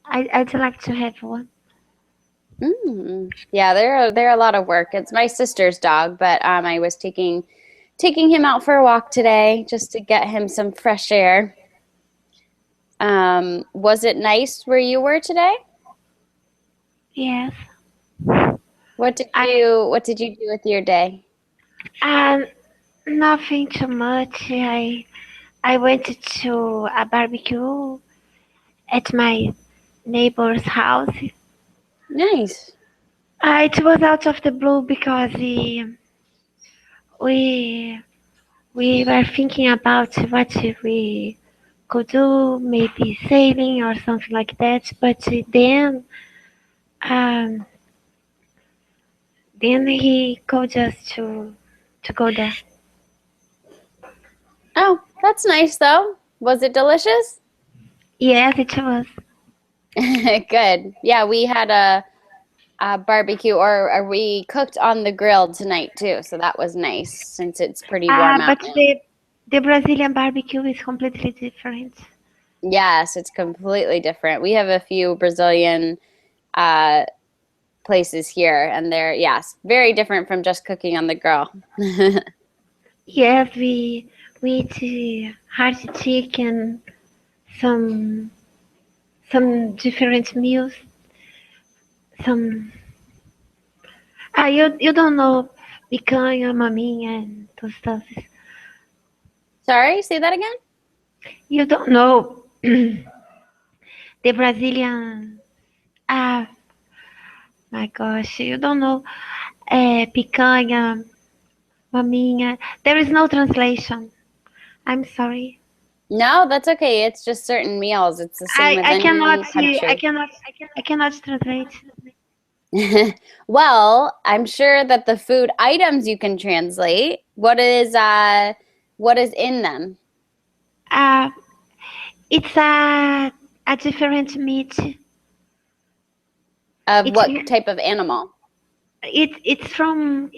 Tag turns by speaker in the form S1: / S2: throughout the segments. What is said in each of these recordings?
S1: I'd like to have one.
S2: Yeah, they're a lot of work. It's my sister's dog, but I was taking him out for a walk today just to get him some fresh air. Was it nice where you were today?
S1: Yes. I
S2: What did you do with your day?
S1: um Nothing too much. I went to a barbecue at my neighbor's house.
S2: Nice.
S1: It was out of the blue because we we were thinking about what we could do, maybe sailing or something like that. But um, then he called us to go there.
S2: Oh, that's nice though. Was it delicious?
S1: Yes, it was.
S2: Good. Yeah, we had a barbecue or we cooked on the grill tonight too, so that was nice since it's pretty warm out
S1: But
S2: now.
S1: the Brazilian barbecue is completely different.
S2: Yes, it's completely different. We have a few Brazilian uh places here and they're yes, very different from just cooking on the grill.
S1: Yes, we eat hearty chicken, some some different meals, some you don't know picanha, maminha, and those stuff.
S2: Sorry, say that again?
S1: You don't know the Brazilian. Ah, my gosh, you don't know picanha, maminha. There is no translation. I'm sorry.
S2: No, that's okay. It's just certain meals. It's the same with
S1: I cannot
S2: any
S1: see.
S2: country.
S1: I cannot translate.
S2: Well, I'm sure that the food items you can translate. What is in them?
S1: Uh, it's a different meat.
S2: Of
S1: It's
S2: what type of animal?
S1: it's from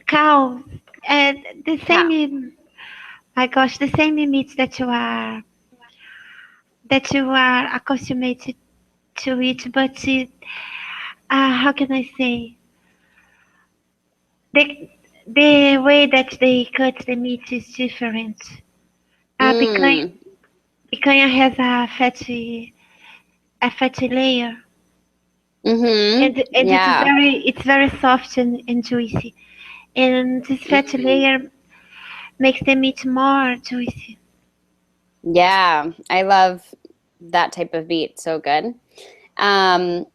S1: cow. And the
S2: Cow.
S1: same. My gosh, the same meat that you are accustomed to eat, but how can I say the the way that they cut the meat is different. Picanha,
S2: Mm.
S1: picanha has a fatty layer,
S2: Mm-hmm.
S1: and
S2: Yeah.
S1: it's very soft and juicy, and this fatty
S2: Mm.
S1: layer makes the meat more juicy.
S2: Yeah. I love that type of beet. So good. Um,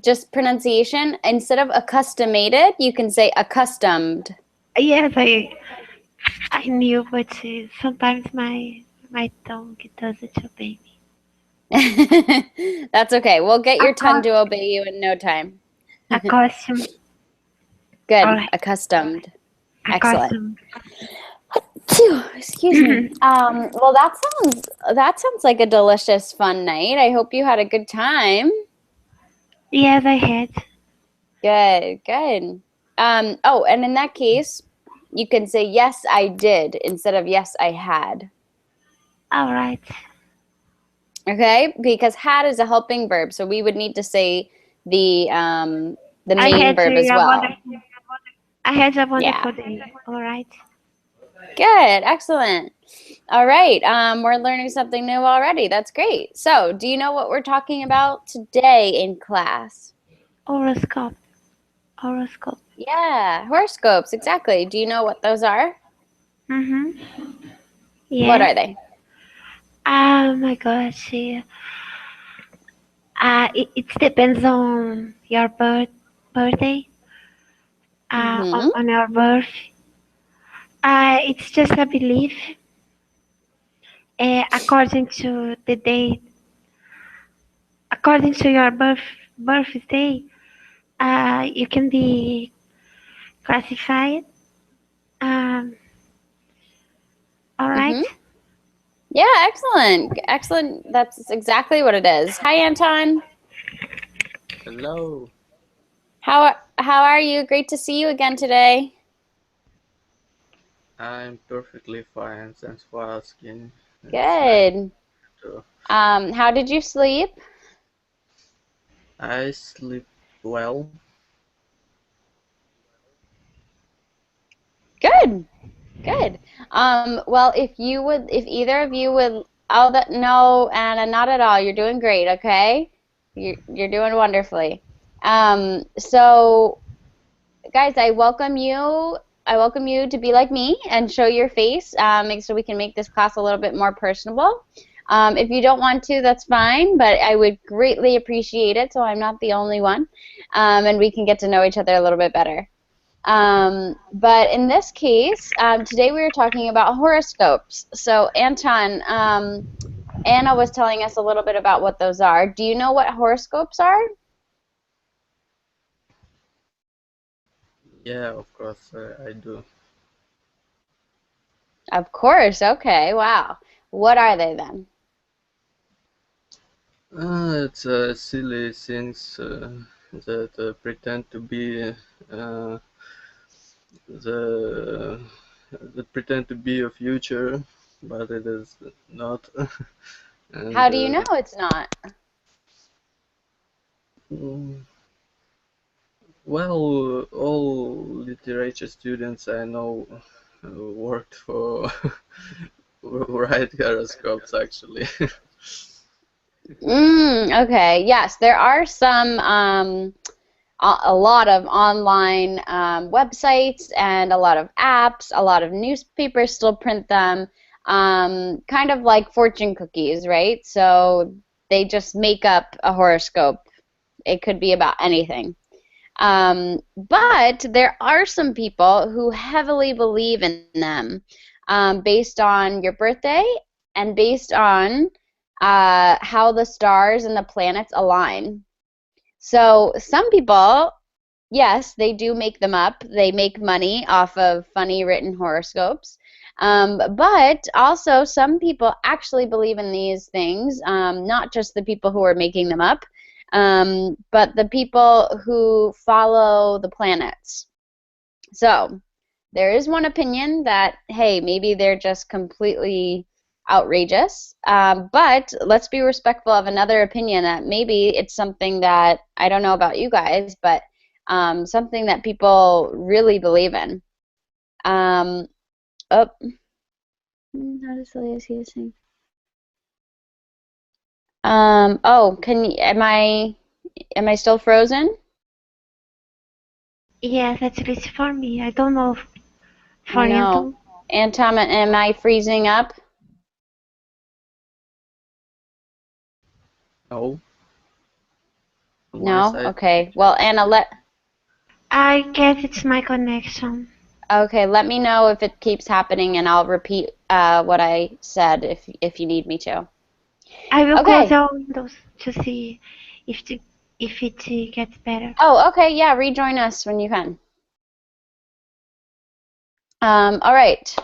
S2: just pronunciation. Instead of accustomated, you can say accustomed.
S1: Yes, I knew, but sometimes my tongue does it obey me.
S2: That's okay. We'll get
S1: A,
S2: your tongue
S1: cos-
S2: to obey you in no time.
S1: a costume, all
S2: Good.
S1: right,
S2: Accustomed.
S1: a
S2: Excellent.
S1: costume.
S2: Phew, excuse me. Well, that sounds like a delicious, fun night. I hope you had a good time.
S1: Yes, I had.
S2: Good, good. Oh, and in that case, you can say yes, I did instead of yes, I had.
S1: All right.
S2: Okay? Because had is a helping verb, so we would need to say the
S1: I
S2: main
S1: had
S2: verb as
S1: a
S2: well.
S1: wonderful. I had a
S2: Yeah.
S1: wonderful day. All right.
S2: Good, excellent. All right, we're learning something new already. That's great. So, do you know what we're talking about today in class?
S1: Horoscope. Horoscope.
S2: Yeah, horoscopes, exactly. Do you know what those are?
S1: Mhm.
S2: What
S1: Yes.
S2: are they?
S1: Oh my gosh. Yeah. It depends on your birthday.
S2: Mm-hmm.
S1: On your birth. It's just a belief. According to the date, according to your birthday, you can be classified. Um, all right.
S2: Mm-hmm. Yeah, excellent. Excellent. That's exactly what it is. Hi, Anton.
S3: Hello,
S2: How are you? Great to see you again today.
S3: I'm perfectly fine. Thanks for asking. It's nice
S2: Good.
S3: to.
S2: How did you sleep?
S3: I sleep well.
S2: Good. Good. Well, if either of you would, oh, that no, Anna, not at all. You're doing great. Okay, you're doing wonderfully. So, guys, I welcome you. I welcome you to be like me and show your face, so we can make this class a little bit more personable. If you don't want to, that's fine, but I would greatly appreciate it so I'm not the only one, and we can get to know each other a little bit better. But in this case, today we were talking about horoscopes. So, Anton, Anna was telling us a little bit about what those are. Do you know what horoscopes are?
S3: Yeah, of course, I do.
S2: Of course. Okay. Wow. What are they then?
S3: It's silly things that pretend to be uh, the that pretend to be a future, but it is not.
S2: How
S3: And
S2: do you know it's not?
S3: mm, well, all literature students I know worked for write horoscopes actually.
S2: Okay. Yes, there are some, a lot of online websites and a lot of apps, a lot of newspapers still print them, kind of like fortune cookies, right? So they just make up a horoscope. It could be about anything. But there are some people who heavily believe in them, based on your birthday and based on how the stars and the planets align. So some people, yes, they do make them up. They make money off of funny written horoscopes. But also, some people actually believe in these things, not just the people who are making them up, but the people who follow the planets. So there is one opinion that, hey, maybe they're just completely outrageous. But let's be respectful of another opinion that maybe it's something that, I don't know about you guys, but something that people really believe in. Oh, how does Celia sing? Oh, am I still frozen?
S1: Yes, actually, it's for me. I don't know for
S2: I know.
S1: Anton.
S2: Anton, am I freezing up?
S3: No, on my
S2: No?
S3: side.
S2: Okay. Well, Anna,
S1: I guess it's my connection.
S2: okay, let me know if it keeps happening and I'll repeat what I said if you need me to.
S1: I will close
S2: Okay.
S1: the windows to see if the, if it gets better.
S2: Oh, okay, yeah, rejoin us when you can. All right.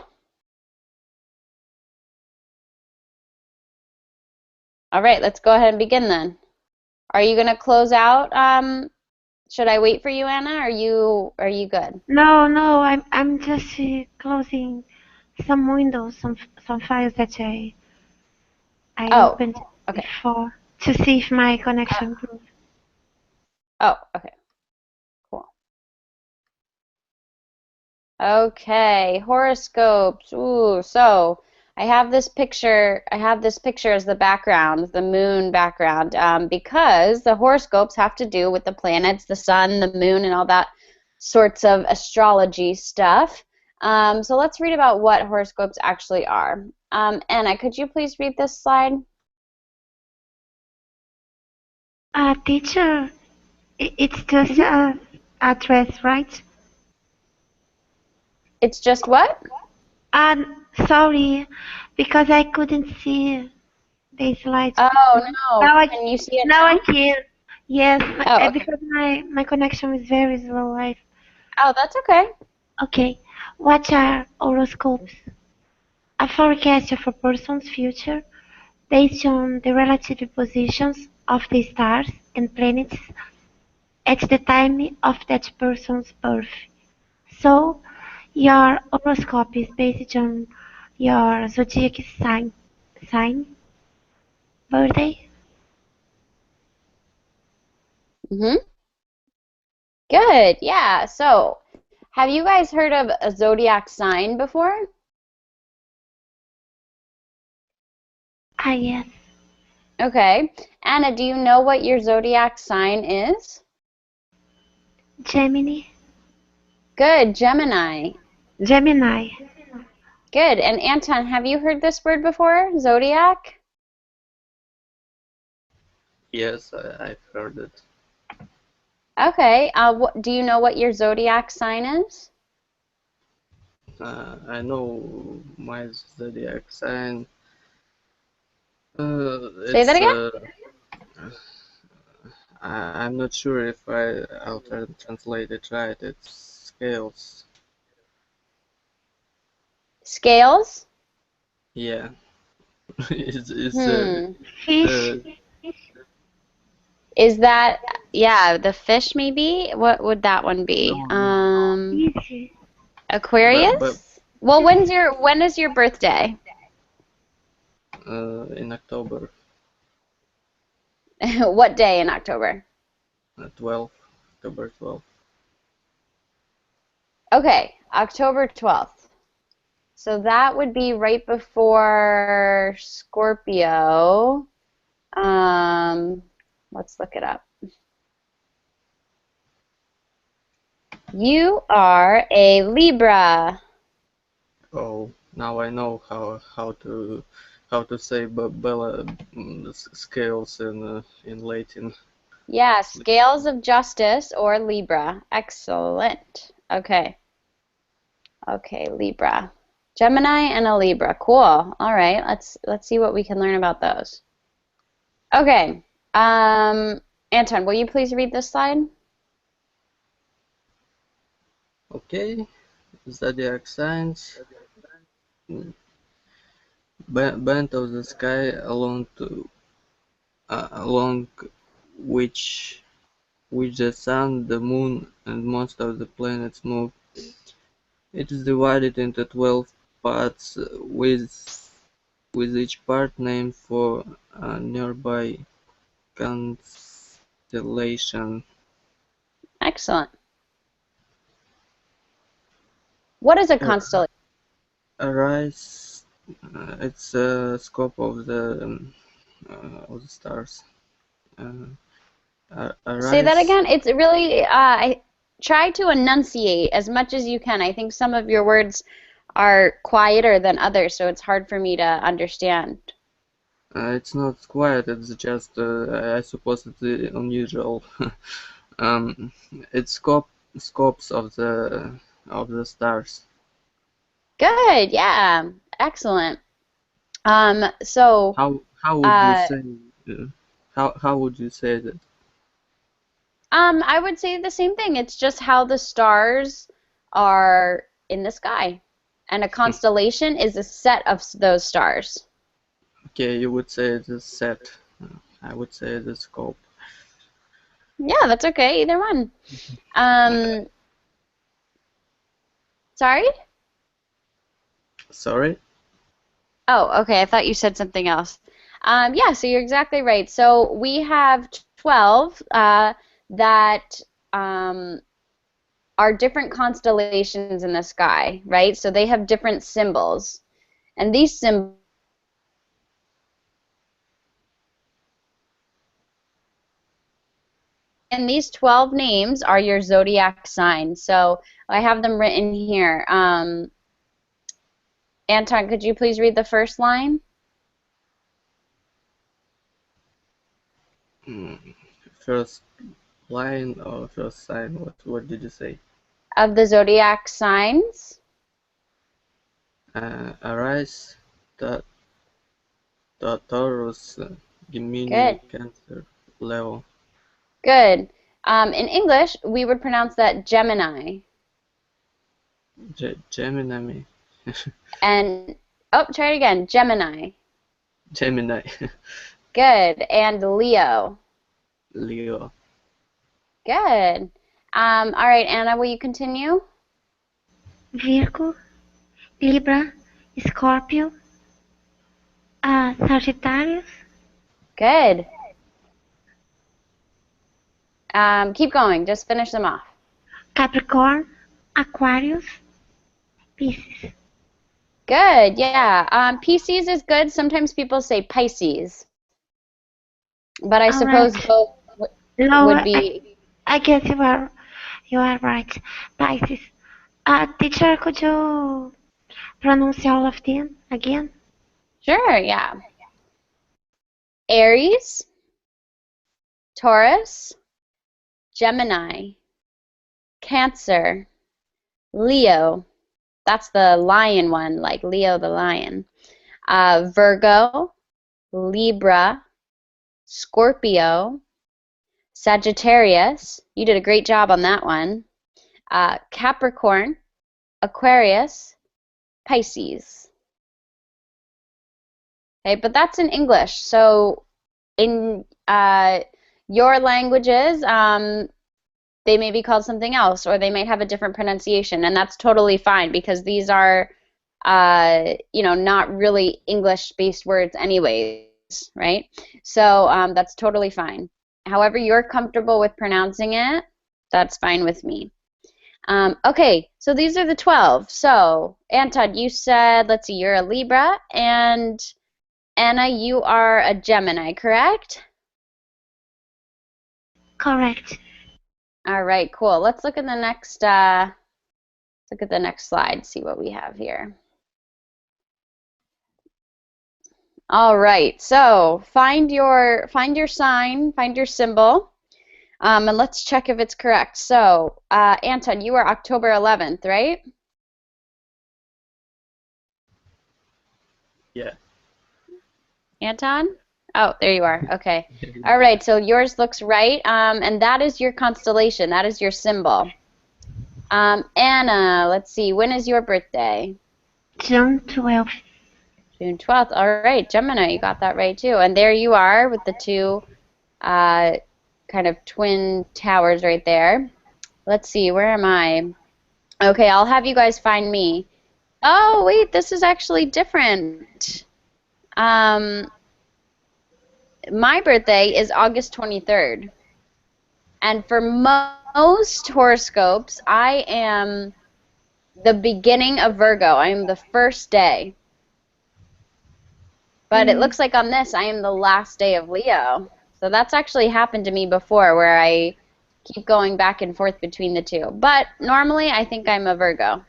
S2: All right, let's go ahead and begin then. Are you gonna close out? Should I wait for you, Anna? Are you good?
S1: No, no, I'm just closing some windows, some files that I
S2: Oh,
S1: opened
S2: okay.
S1: before to see if my connection improves.
S2: Oh, okay. Cool. Okay, horoscopes. Ooh, so I have this picture as the background, the moon background, because the horoscopes have to do with the planets, the sun, the moon, and all that sorts of astrology stuff. So let's read about what horoscopes actually are. Anna, could you please read this slide?
S1: Teacher, it's just
S2: Mhm.
S1: a address, right?
S2: It's just what?
S1: Uh, Sorry, because I couldn't see the slides
S2: Oh,
S1: before.
S2: no.
S1: Now I,
S2: Can you see it
S1: now I
S2: now?
S1: can. Yes,
S2: Oh, okay.
S1: because my connection is very slow.
S2: Oh, that's okay.
S1: Okay, what are horoscopes? A forecast of a person's future based on the relative positions of the stars and planets at the time of that person's birth. So, your horoscope is based on your zodiac sign, birthday.
S2: Mm-hmm. Good. Yeah. So, have you guys heard of a zodiac sign before?
S1: Ah, yes.
S2: Okay. Anna, do you know what your zodiac sign is?
S1: Gemini.
S2: Good. Gemini.
S1: Gemini.
S2: Good. And Anton, have you heard this word before? Zodiac?
S3: Yes, I've heard it.
S2: Okay. Do you know what your zodiac sign is?
S3: I know my zodiac sign.
S2: Say that
S3: It's
S2: again?
S3: I'm not sure if I'll translate it right. It's scales.
S2: Scales?
S3: Yeah. It's
S2: Hmm.
S1: Fish.
S3: the
S2: Is that, yeah, the fish maybe? What would that one be?
S3: no,
S1: Fish.
S3: but
S2: Aquarius? Well, when is your birthday?
S3: in October
S2: What day in October?
S3: 12th, October 12th.
S2: Okay, October 12th. So that would be right before Scorpio. Um, let's look it up. You are a Libra.
S3: Oh, now I know how to say Bella scales in Latin.
S2: Yeah, scales of justice or Libra. Excellent. Okay. Okay, Libra. Gemini and a Libra. Cool. All right, let's see what we can learn about those. Okay. Anton, will you please read this slide?
S3: Okay, zodiac signs. Band of the sky along which the sun, the moon, and most of the planets move. It is divided into 12 parts with each part named for a nearby constellation.
S2: Excellent. What is a
S3: Ar-
S2: constellation?
S3: Arise, it's a scope of the stars. Uh,
S2: Say that
S3: Arise,
S2: again. It's really, I try to enunciate as much as you can. I think some of your words are quieter than others, so it's hard for me to understand.
S3: it's not quiet. It's just I suppose it's unusual. um, it's scopes of the stars.
S2: Good, yeah, excellent. So,
S3: How would you
S2: uh,
S3: say uh, how would you say that?
S2: I would say the same thing. It's just how the stars are in the sky. And a constellation is a set of those stars.
S3: Okay, you would say the set. I would say the scope.
S2: Yeah, that's okay, either one.
S3: Uh,
S2: Um, sorry?
S3: Sorry?
S2: Oh, okay, I thought you said something else. Yeah, so you're exactly right. So we have 12 that um, are different constellations in the sky, right? So they have different symbols. And these symbols and these 12 names are your zodiac signs. So I have them written here. Anton, could you please read the first line
S3: Mm, First line or first sign? What did you say?
S2: of the zodiac signs?
S3: Arise, Ta Taurus, Gemini,
S2: Good.
S3: Cancer, Leo,
S2: Good. In English, we would pronounce that Gemini.
S3: Gemini,
S2: And, oh, try it again. Gemini.
S3: Gemini,
S2: Good. And Leo.
S3: Leo,
S2: Good. All right, Anna, will you continue?
S1: Virgo. Libra. Scorpio. Sagittarius.
S2: Good. Keep going. Just finish them off.
S1: Capricorn, Aquarius, Pisces.
S2: Good. Yeah. Pisces is good. Sometimes people say Pisces, but I
S1: All right.
S2: suppose both would
S1: Lower,
S2: be.
S1: I guess you are right. Pisces. Teacher, could you pronounce all of them again?
S2: Sure. Yeah. Aries, Taurus, Gemini, Cancer, Leo. That's the lion one, like Leo the lion. Virgo, Libra, Scorpio, Sagittarius. You did a great job on that one. Capricorn, Aquarius, Pisces. Okay, but that's in English. So in your languages, they may be called something else, or they might have a different pronunciation, and that's totally fine because these are, not really English-based words anyways, right? So that's totally fine. However you're comfortable with pronouncing it, that's fine with me. Okay, so these are the 12. So, Anton, you said, let's see, you're a Libra, and Anna, you are a Gemini, correct?
S1: Correct.
S2: All right, cool. Let's look at the next slide, see what we have here. All right, so find your sign, find your symbol, and let's check if it's correct. So, Anton, you are October 11th, right?
S3: Yeah.
S2: Anton? Oh, there you are. Okay. All right, so yours looks right, and that is your constellation. That is your symbol. Anna, let's see. When is your birthday?
S1: June 12th.
S2: June 12th. All right, Gemini, you got that right too. And there you are with the two kind of twin towers right there. Let's see, where am I? Okay, I'll have you guys find me. Oh, wait, this is actually different. My birthday is August 23rd. And for most horoscopes, I am the beginning of Virgo. I am the first day. But it looks like on this, I am the last day of Leo. So that's actually happened to me before where I keep going back and forth between the two. But normally, I think I'm a Virgo.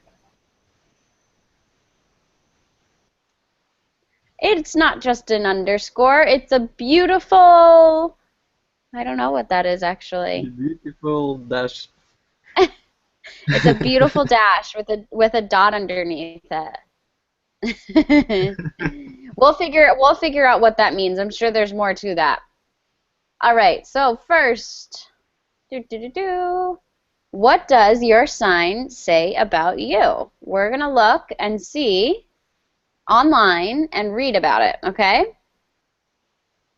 S2: It's not just an underscore. It's a beautiful, I don't know what that is actually.
S3: Beautiful dash.
S2: It's a beautiful dash with a dot underneath it. We'll figure out what that means. I'm sure there's more to that. All right. So first, what does your sign say about you? We're gonna look and see online and read about it. Okay.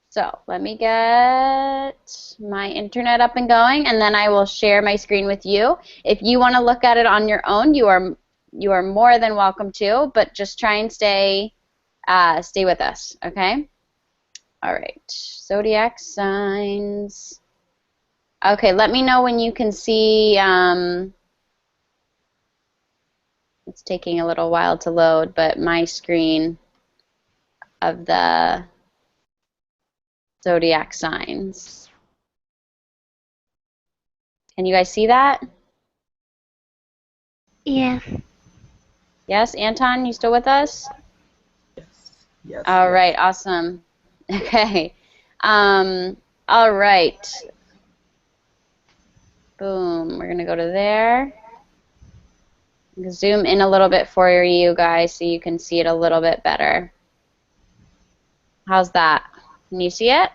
S2: So let me get my internet up and going, and then I will share my screen with you. If you want to look at it on your own, you are more than welcome to, but just try and stay with us, okay? All right, zodiac signs. Okay, let me know when you can see. It's taking a little while to load, but my screen of the zodiac signs. Can you guys see that?
S1: Yes.
S2: Yes, Anton, you still with us?
S3: Yes. Yes.
S2: All
S3: yes.
S2: right, awesome. Okay. All right. Boom. We're gonna go to there. Zoom in a little bit for you guys so you can see it a little bit better. How's that? Can you see it?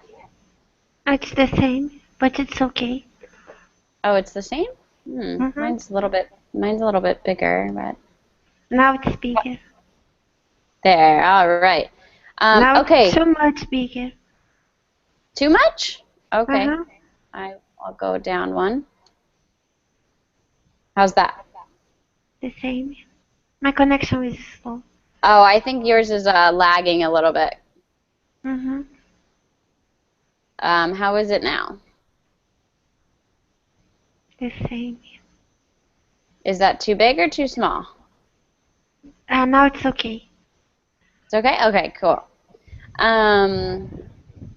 S1: It's the same, but it's okay.
S2: Oh, it's the same? Mine's a little bit bigger, but
S1: Now it's bigger.
S2: there. All right.
S1: Now
S2: Okay.
S1: it's so much bigger.
S2: Too much? Okay.
S1: Uh-huh.
S2: I'll go down one. How's that?
S1: The same. My connection is slow.
S2: Oh, I think yours is lagging a little bit.
S1: Mm-hmm.
S2: How is it now?
S1: The same.
S2: Is that too big or too small?
S1: Now it's okay.
S2: It's okay? Okay, cool.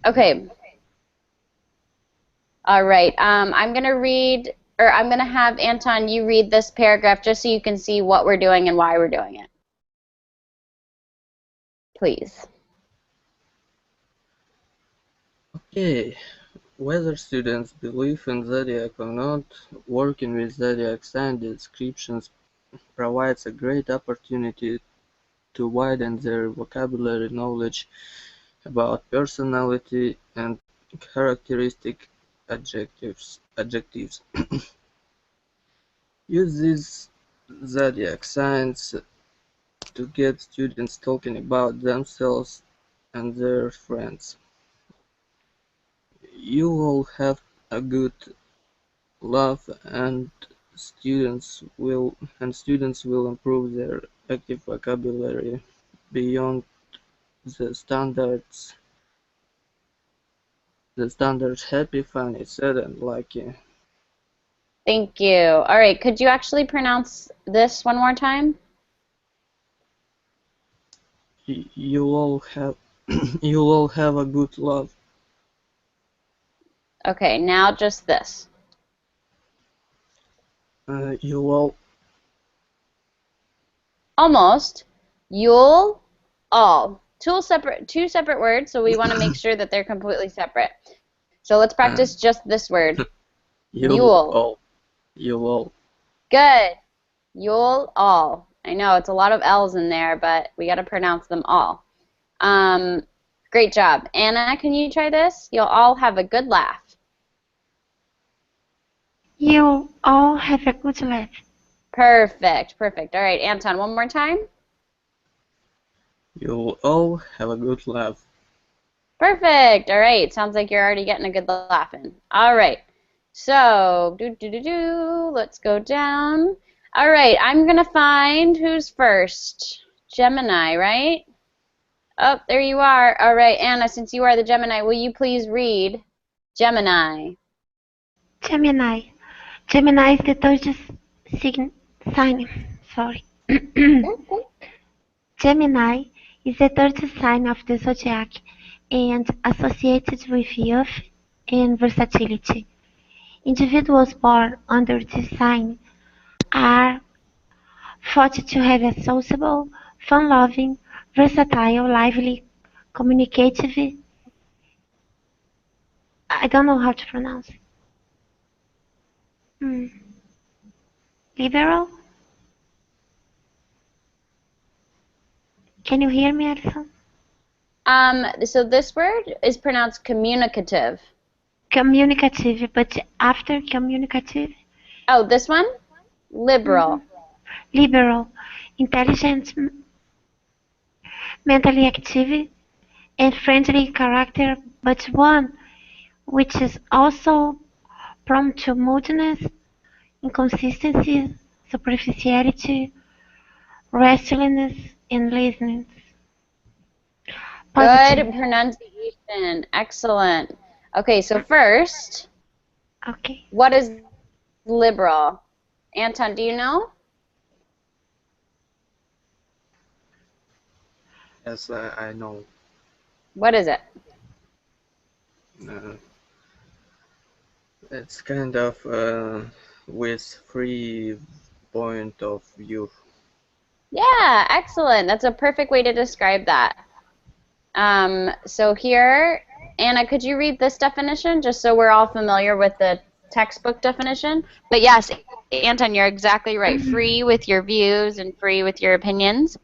S2: Okay. All right. I'm going to read, or I'm going to have Anton, you read this paragraph just so you can see what we're doing and why we're doing it. Please.
S3: Okay, whether students believe in zodiac or not, working with zodiac sign descriptions provides a great opportunity to widen their vocabulary knowledge about personality and characteristic adjectives. Use these zodiac signs to get students talking about themselves and their friends. You will have a good laugh and students will improve their active vocabulary beyond the standards happy, funny, sad, and lucky.
S2: Thank you. All right. Could you actually pronounce this one more time?
S3: You will have you will have a good laugh.
S2: Okay, now just this.
S3: You will
S2: Almost. You'll all. Two separate words, so we want to make sure that they're completely separate. So let's
S3: uh,
S2: practice just this word.
S3: you
S2: You'll.
S3: all you will
S2: Good. You'll all. I know it's a lot of L's in there, but we got to pronounce them all. Great job. Anna, can you try this? You'll all have a good laugh.
S1: You all have a good laugh.
S2: Perfect. Perfect. All right, Anton, one more time.
S3: You'll all have a good laugh.
S2: Perfect. All right. Sounds like you're already getting a good laugh in. All right. So, let's go down. All right. I'm going to find who's first. Gemini, right? Oh, there you are. All right, Anna, since you are the Gemini, will you please read Gemini?
S1: Gemini. Gemini is the third sign. Sorry.
S2: Okay.
S1: Gemini is the third sign of the zodiac and associated with youth and versatility. Individuals born under this sign are thought to have a sociable, fun-loving, versatile, lively, communicative, I don't know how to pronounce it, mm, liberal. Can you hear me, Alison?
S2: So this word is pronounced communicative.
S1: Communicative, but after communicative,
S2: Oh, this one? Liberal.
S1: liberal, intelligent, mentally active, and friendly character, but one which is also prone to moodiness, inconsistency, superficiality, restlessness, and laziness.
S2: Good
S1: Positive.
S2: pronunciation. Excellent. Okay, so first,
S1: Okay.
S2: what is liberal? Anton, do you know?
S3: Yes, I know.
S2: What is it?
S3: Uh, it's kind of with free point of view.
S2: Yeah, excellent. That's a perfect way to describe that. So here, Anna, could you read this definition just so we're all familiar with the textbook definition? But yes, Anton, you're exactly right. Free with your views and free with your opinions.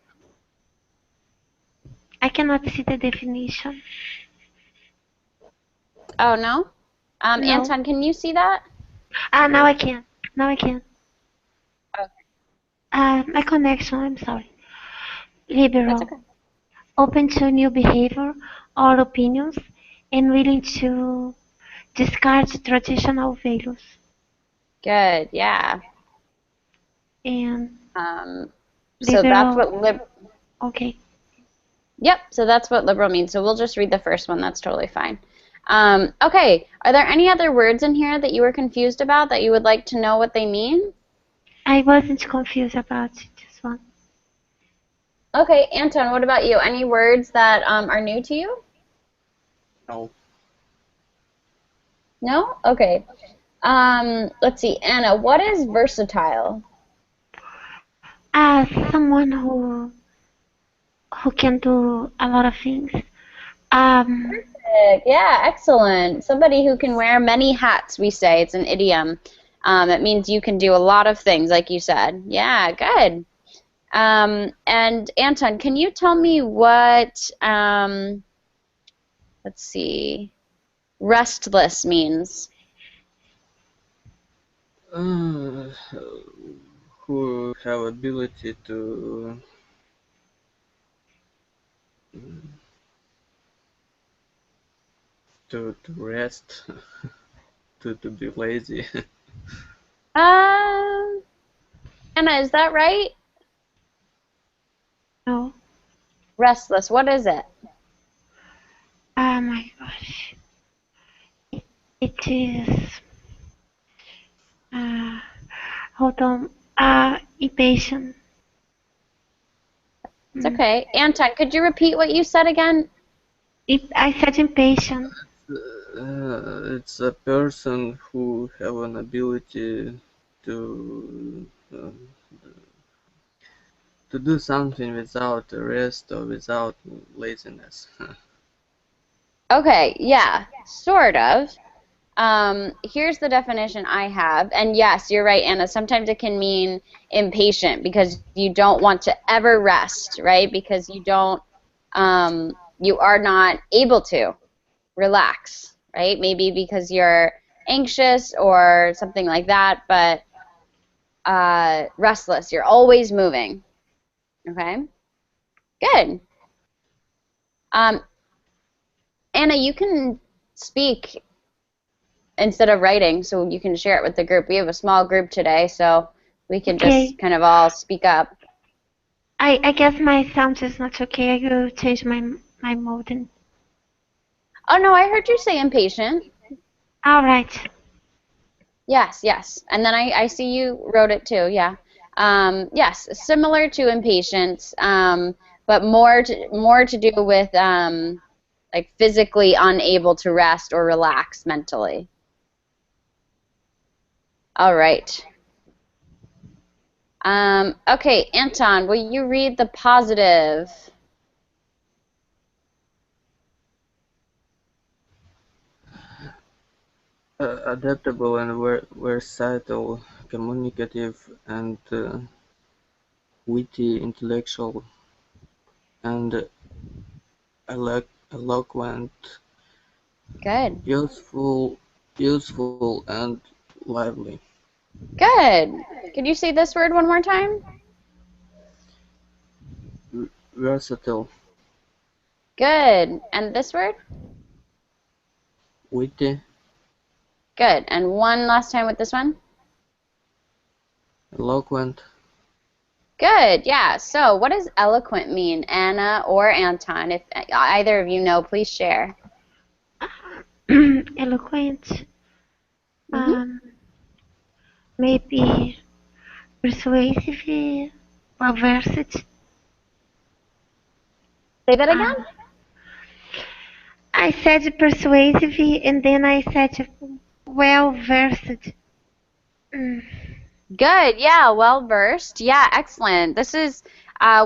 S1: I cannot see the definition.
S2: Oh, no?
S1: No.
S2: Anton, can you see that?
S1: Now I can. Now I can.
S2: Okay,
S1: My connection, I'm sorry.
S2: that's
S1: Liberal.
S2: okay.
S1: Open to new behavior or opinions and willing to discard traditional values.
S2: Good, yeah.
S1: And
S2: So that's
S1: liberal.
S2: what
S1: Okay.
S2: yep, so that's what liberal means. So we'll just read the first one. That's totally fine. Okay, are there any other words in here that you were confused about that you would like to know what they mean?
S1: I wasn't confused about this one.
S2: Okay, Anton, what about you? Any words that are new to you?
S3: No.
S2: No? Okay. Let's see, Anna, what is versatile?
S1: Someone who can do a lot of things. Um,
S2: Yeah, excellent. Somebody who can wear many hats, we say. It's an idiom. It means you can do a lot of things, like you said. Yeah, good. And Anton, can you tell me what, let's see, restless means?
S3: Uh, who have ability to rest, to be lazy.
S2: Um, Anna, is that right?
S1: no.
S2: Restless, what is it?
S1: Oh my gosh. It is. Uh, hold on. Impatient.
S2: It's
S1: Mm.
S2: okay. Anton, could you repeat what you said again?
S1: I said impatient.
S3: It's a person who have an ability to to do something without rest or without laziness.
S2: Okay, yeah, sort of. Here's the definition I have, and yes, you're right, Anna. Sometimes it can mean impatient because you don't want to ever rest, right? Because you are not able to relax, right? Maybe because you're anxious or something like that, but restless. You're always moving. Okay, good. Um, Anna, you can speak instead of writing, so you can share it with the group. We have a small group today, so we can just
S1: Okay.
S2: kind of all speak up.
S1: I guess my sound is not okay. I will change my mode.
S2: Oh no, I heard you say impatient.
S1: All right.
S2: Yes, yes. And then I see you wrote it too, yeah. Yes, similar to impatience, but more to do with like physically unable to rest or relax mentally. All right. Okay, Anton, will you read the positive?
S3: Adaptable and versatile, communicative and witty, intellectual and eloquent,
S2: Good.
S3: useful, useful and lively.
S2: Good. Could you say this word one more time?
S3: Versatile,
S2: Good. And this word?
S3: witty,
S2: Good. And one last time with this one?
S3: eloquent.
S2: Good. Yeah. So, what does eloquent mean, Anna or Anton? If either of you know, please share.
S1: Eloquent.
S2: Mm-hmm.
S1: Um, maybe persuasive, well versed.
S2: Say that again?
S1: Uh, I said persuasive and then I said well versed. Mm.
S2: Good. Yeah. Well versed. Yeah. Excellent. This is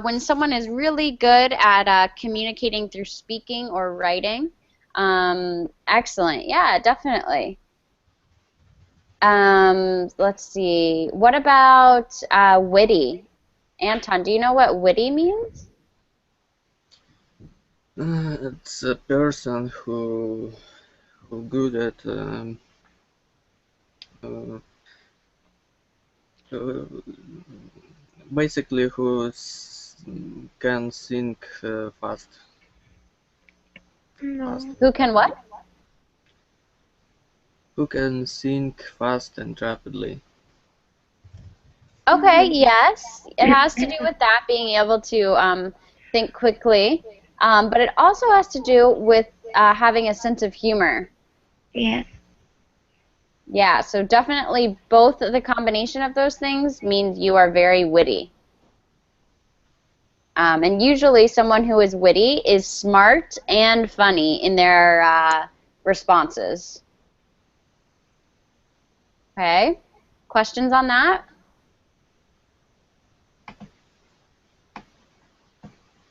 S2: when someone is really good at communicating through speaking or writing. Excellent. Yeah. Definitely. Let's see. What about witty? Anton, do you know what witty means?
S3: It's a person who good at uh, uh, basically can think fast,
S1: No.
S2: Who can what?
S3: who can think fast and rapidly.
S2: Okay,
S1: No.
S2: yes. It has to do with that, being able to think quickly. But it also has to do with having a sense of humor.
S1: Yes.
S2: Yeah, so definitely both the combination of those things means you are very witty. And usually someone who is witty is smart and funny in their responses. Okay, questions on that?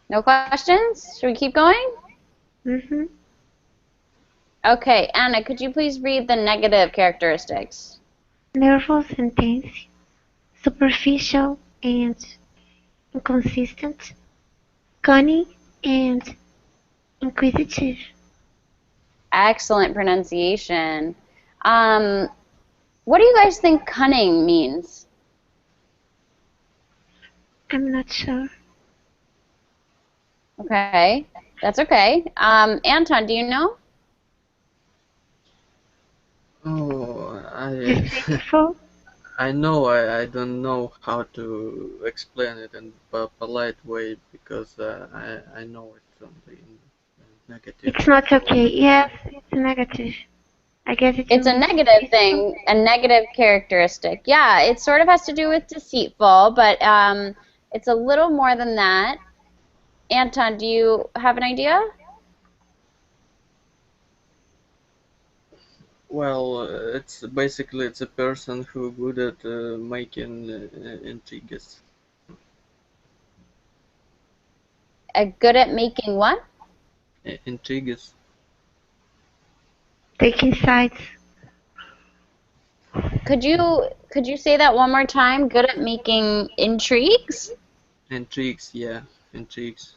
S2: No questions? Should we keep going?
S1: Mm-hmm.
S2: Okay, Anna, could you please read the negative characteristics?
S1: Nervous and tense, superficial and inconsistent, cunning and inquisitive.
S2: Excellent pronunciation. What do you guys think cunning means?
S1: I'm not sure.
S2: Okay, that's okay. Anton, do you know?
S3: Oh,
S1: Deceitful,
S3: I know I don't know how to explain it in a polite way because I know it's only in negative.
S1: it's not okay. Yes, it's negative. I guess it
S2: It's a
S1: means
S2: negative
S1: deceitful.
S2: thing, a negative characteristic. Yeah, it sort of has to do with deceitful, but it's a little more than that. Anton, do you have an idea?
S3: Well, it's basically it's a person who good at making intrigues.
S2: Good at making what?
S3: Intrigues.
S1: Taking sides.
S2: Could you say that one more time? Good at making intrigues?
S3: Intrigues, yeah, intrigues.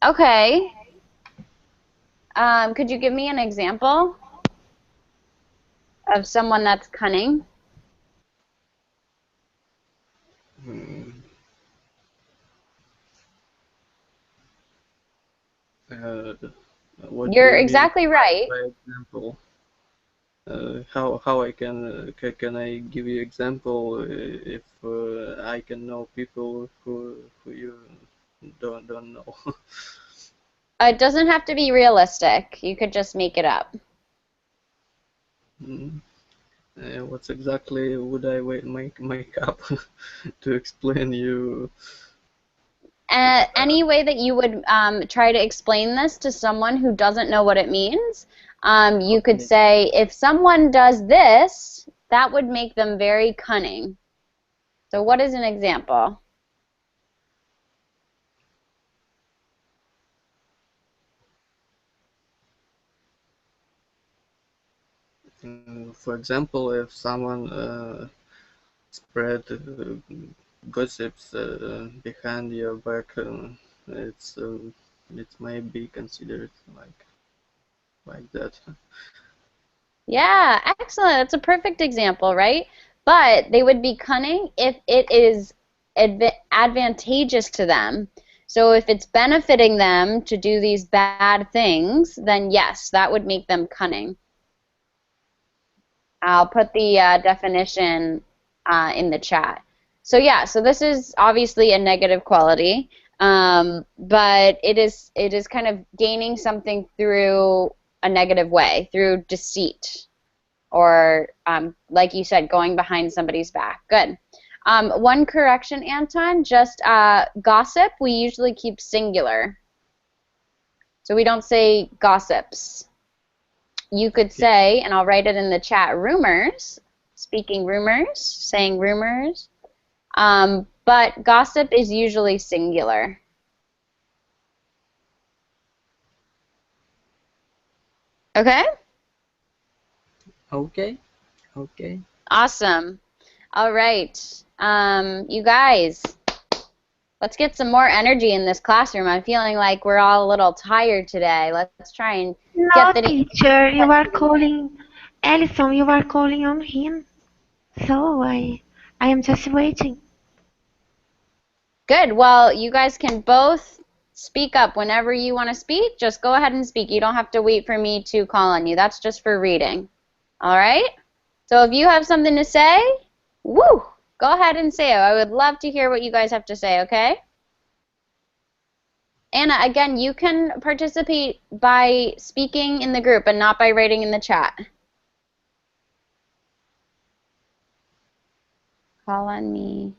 S2: Okay. Could you give me an example of someone that's cunning?
S3: Hmm. Uh, what do
S2: You're
S3: you mean
S2: exactly right.
S3: by example? How I can I give you example if I can know people who you don't know?
S2: It doesn't have to be realistic. You could just make it up.
S3: Hmm. What exactly would I make up to explain you?
S2: Any way that you would try to explain this to someone who doesn't know what it means, you could
S3: Okay.
S2: say, if someone does this, that would make them very cunning. So what is an example?
S3: For example, if someone spread gossips behind your back, it's it may be considered like that.
S2: Yeah, excellent. That's a perfect example, right? But they would be cunning if it is advantageous to them. So if it's benefiting them to do these bad things, then yes, that would make them cunning. I'll put the definition in the chat. So yeah, so this is obviously a negative quality, but it is kind of gaining something through a negative way, through deceit, or like you said, going behind somebody's back. Good. One correction, Anton, just gossip, we usually keep singular. So we don't say gossips. You could
S3: Okay.
S2: say, and I'll write it in the chat, rumors, speaking rumors, saying rumors. But gossip is usually singular. Okay?
S3: Okay. Okay.
S2: Awesome. All right. You guys, let's get some more energy in this classroom. I'm feeling like we're all a little tired today. Let's try and
S1: No,
S2: get the...
S1: teacher, you are calling Ellison. You are calling on him. So I am just waiting.
S2: Good. Well, you guys can both speak up whenever you want to speak. Just go ahead and speak. You don't have to wait for me to call on you. That's just for reading. All right? So if you have something to say, woo, go ahead and say it. I would love to hear what you guys have to say, okay? Anna, again, you can participate by speaking in the group and not by writing in the chat. Call on me.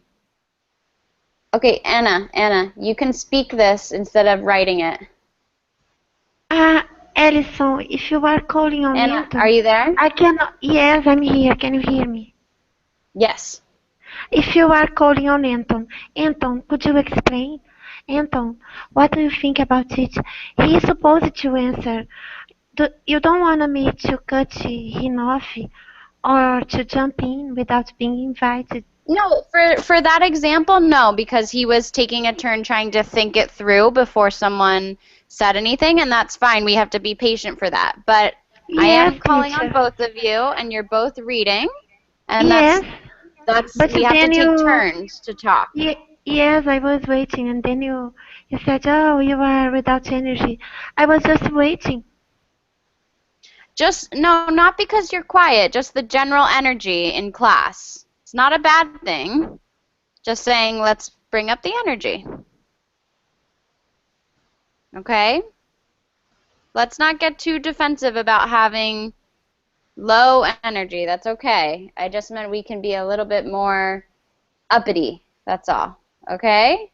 S2: Okay, Anna, you can speak this instead of writing it.
S1: Alison, if you are calling on
S2: Anna,
S1: Anton,
S2: are you there?
S1: I cannot. Yes, I'm here. Can you hear me?
S2: Yes.
S1: If you are calling on Anton, could you explain? Anton, what do you think about it? He is supposed to answer. You don't want me to cut him off or to jump in without being invited.
S2: No, for that example, no, because he was taking a turn trying to think it through before someone said anything, and that's fine. We have to be patient for that. But I
S1: Yes,
S2: am calling on
S1: teacher.
S2: both of you, and you're both reading, and
S1: Yes, but
S2: we have to
S1: then
S2: take turns to talk.
S1: yes, I was waiting, and then you said, "Oh, you are without energy." I was just waiting.
S2: No, not because you're quiet, just the general energy in class. It's not a bad thing. Just saying, let's bring up the energy. Okay? Let's not get too defensive about having low energy. That's okay. I just meant we can be a little bit more uppity. That's all. Okay?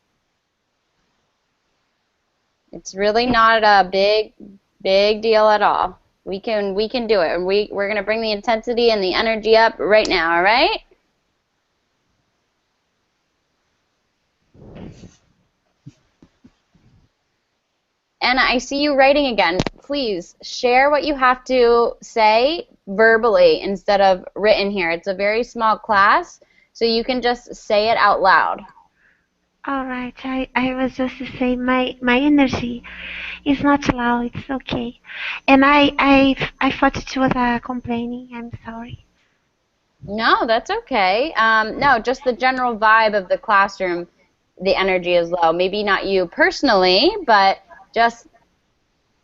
S2: It's really not a big deal at all. We can do it. We're going to bring the intensity and the energy up right now, all right? Anna, I see you writing again. Please share what you have to say verbally instead of written here. It's a very small class, so you can just say it out loud.
S1: All right, I was just to say my energy is not loud. It's okay, and I thought it was complaining. I'm sorry.
S2: No, that's okay. No, just the general vibe of the classroom, the energy is low. Maybe not you personally, but just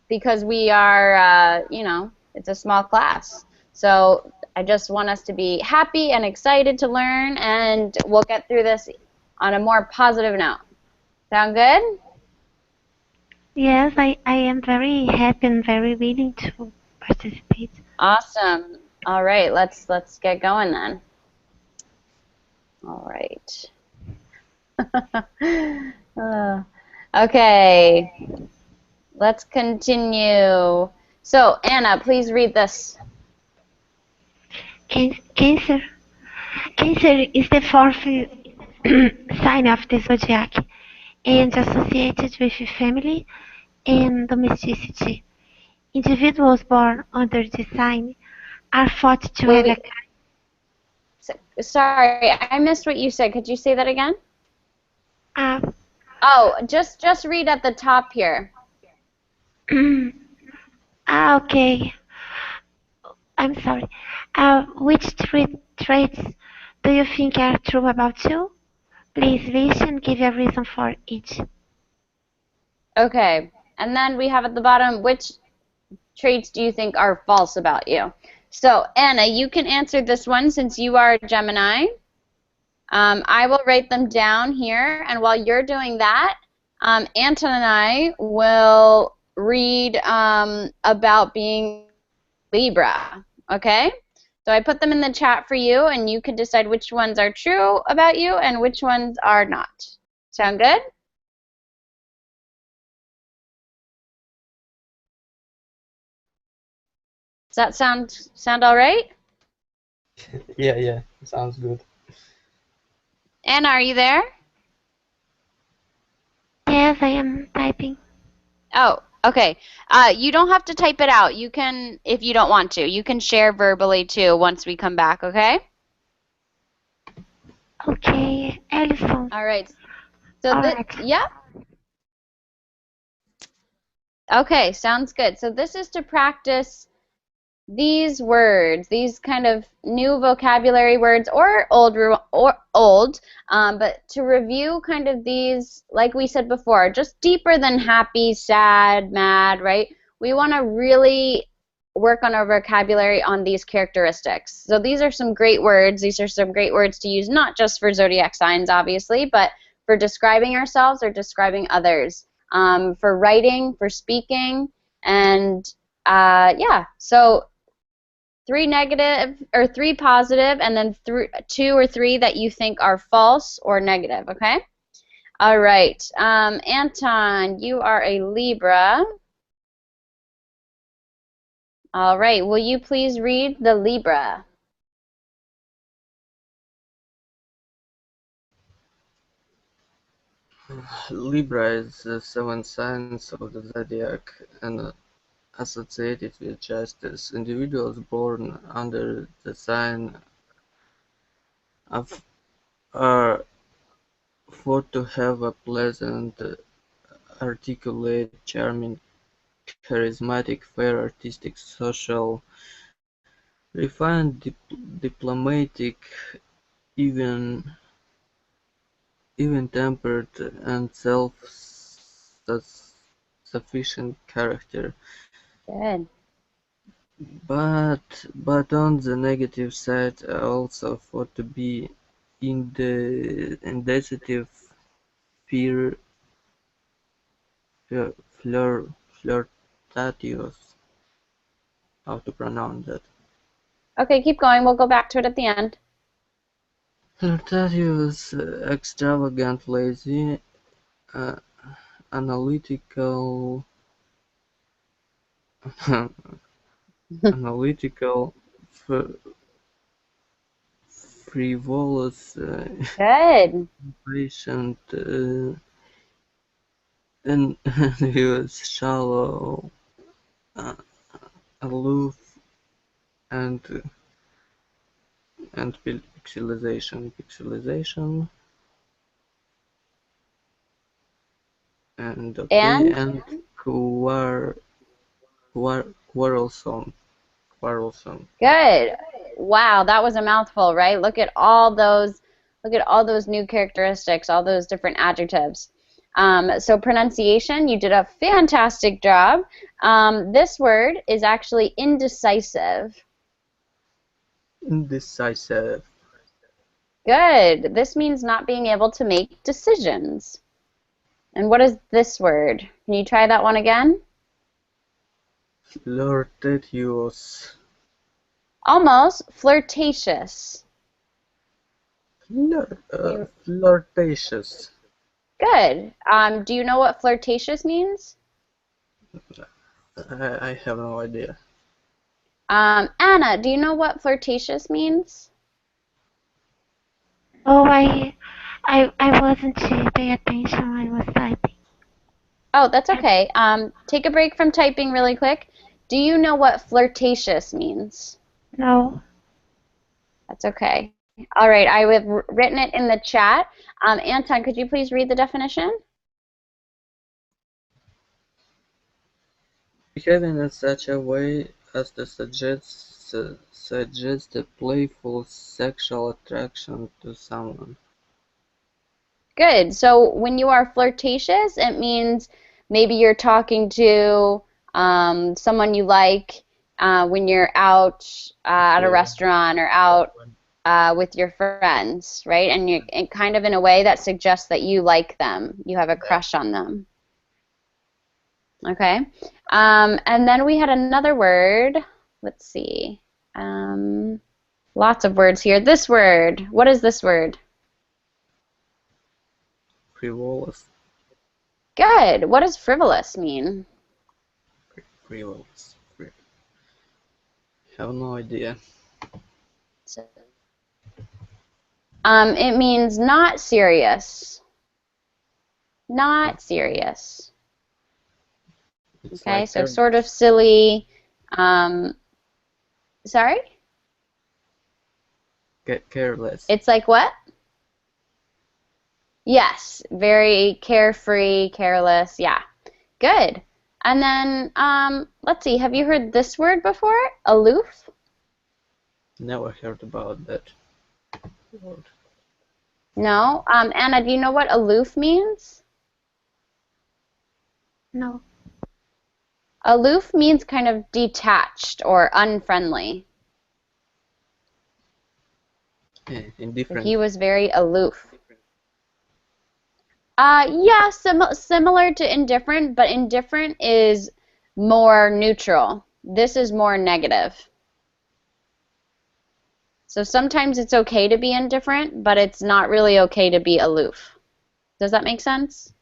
S2: because we are, it's a small class. So I just want us to be happy and excited to learn, and we'll get through this on a more positive note. Sound good?
S1: Yes, I am very happy and very willing to participate.
S2: Awesome. All right, let's get going then. All right. Okay. Let's continue. So, Anna, please read this.
S1: Cancer. Cancer is the fourth sign of the zodiac and associated with family and domesticity. Individuals born under this sign are thought to have
S2: Wait. Sorry, I missed what you said. Could you say that again? Oh, just read at the top here.
S1: Okay. I'm sorry. Which traits do you think are true about you? Please list and give a reason for each.
S2: Okay, and then we have at the bottom, which traits do you think are false about you? So, Anna, you can answer this one since you are a Gemini. I will write them down here, and while you're doing that, Anton and I will read about being Libra, okay? So I put them in the chat for you, and you can decide which ones are true about you and which ones are not. Sound good? Does that sound all right?
S3: Yeah, sounds good.
S2: Anna, are you there?
S1: Yes, I am typing.
S2: Oh, okay. You don't have to type it out. You can, if you don't want to. You can share verbally too once we come back, okay?
S1: Okay, Alison.
S2: All right. So
S1: All right.
S2: yeah. Okay, sounds good. So this is to practice these words, these kind of new vocabulary words or old, but to review kind of these, like we said before, just deeper than happy, sad, mad, right? We want to really work on our vocabulary on these characteristics. So these are some great words. These are some great words to use, not just for zodiac signs, obviously, but for describing ourselves or describing others. for writing, for speaking, and yeah. So 3 negative or 3 positive, and then 2 or 3 that you think are false or negative. Okay. All right. Anton, you are a Libra. All right. Will you please read the Libra?
S3: Libra is the seventh sign of the zodiac and associated with justice. Individuals born under the sign of are thought to have a pleasant, articulate, charming, charismatic, fair, artistic, social, refined, diplomatic, even even-tempered, and self-sufficient character.
S2: Good.
S3: But on the negative side, also thought to be indecisive, fear, flirtatious. How to pronounce that?
S2: Okay, keep going. We'll go back to it at the end.
S3: Flirtatious, extravagant, lazy, uh, analytical, analytical, frivolous,
S2: Good.
S3: impatient, and he was shallow, uh, aloof, and and pixelization, and okay,
S2: And
S3: and quarrelsome, quarrelsome.
S2: good. Wow, that was a mouthful, right? Look at all those new characteristics, all those different adjectives. So pronunciation, you did a fantastic job. This word is actually indecisive.
S3: Indecisive.
S2: Good. This means not being able to make decisions. And what is this word? Can you try that one again?
S3: Flirtatious.
S2: Almost. Flirtatious.
S3: Flirtatious.
S2: Good. Do you know what flirtatious means?
S3: I have no idea.
S2: Anna, do you know what flirtatious means?
S1: Oh, I wasn't paying attention. I was typing.
S2: Oh, that's okay. Take a break from typing really quick. Do you know what flirtatious means?
S1: No.
S2: That's okay. All right, I have written it in the chat. Anton, could you please read the definition?
S3: Behaving in such a way as to suggest a playful sexual attraction to someone.
S2: Good. So when you are flirtatious, it means maybe you're talking to someone you like when you're out at a
S3: Okay.
S2: restaurant or out with your friends, right? And you and kind of in a way that suggests that you like them, you have a crush on them. Okay. And then we had another word. Let's see. Lots of words here. This word. What is this word?
S3: Frivolous.
S2: Good. What does frivolous mean?
S3: Frivolous. Have no idea.
S2: It means not serious. Not serious.
S3: It's
S2: Okay,
S3: like
S2: so sort of silly. Sorry?
S3: careless.
S2: It's like what? Yes, very carefree, careless. Yeah, good. And then let's see. Have you heard this word before? Aloof?
S3: Never heard about that word.
S2: No. Anna, do you know what aloof means?
S1: No.
S2: Aloof means kind of detached or unfriendly. So
S3: Indifferent.
S2: he was very aloof. Yeah, similar to indifferent, but indifferent is more neutral. This is more negative. So sometimes it's okay to be indifferent, but it's not really okay to be aloof. Does that make sense?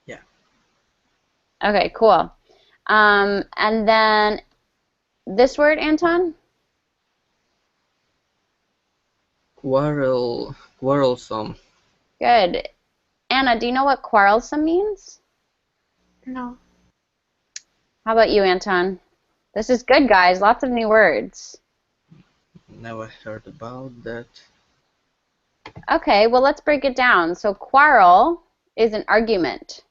S3: Yeah.
S2: Okay, cool. And then this word, Anton?
S3: Quarrelsome.
S2: Good. Anna, do you know what quarrelsome means?
S1: No.
S2: How about you, Anton? This is good, guys. Lots of new words.
S3: Never heard about that.
S2: Okay, well, let's break it down. So quarrel is an argument.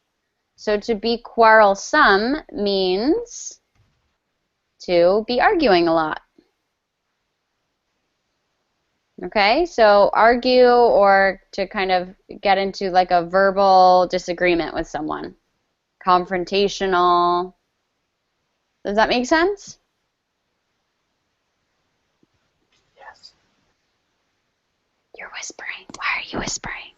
S2: So to be quarrelsome means to be arguing a lot. Okay, so argue or to kind of get into like a verbal disagreement with someone. Confrontational. Does that make sense?
S3: Yes.
S2: You're whispering. Why are you whispering?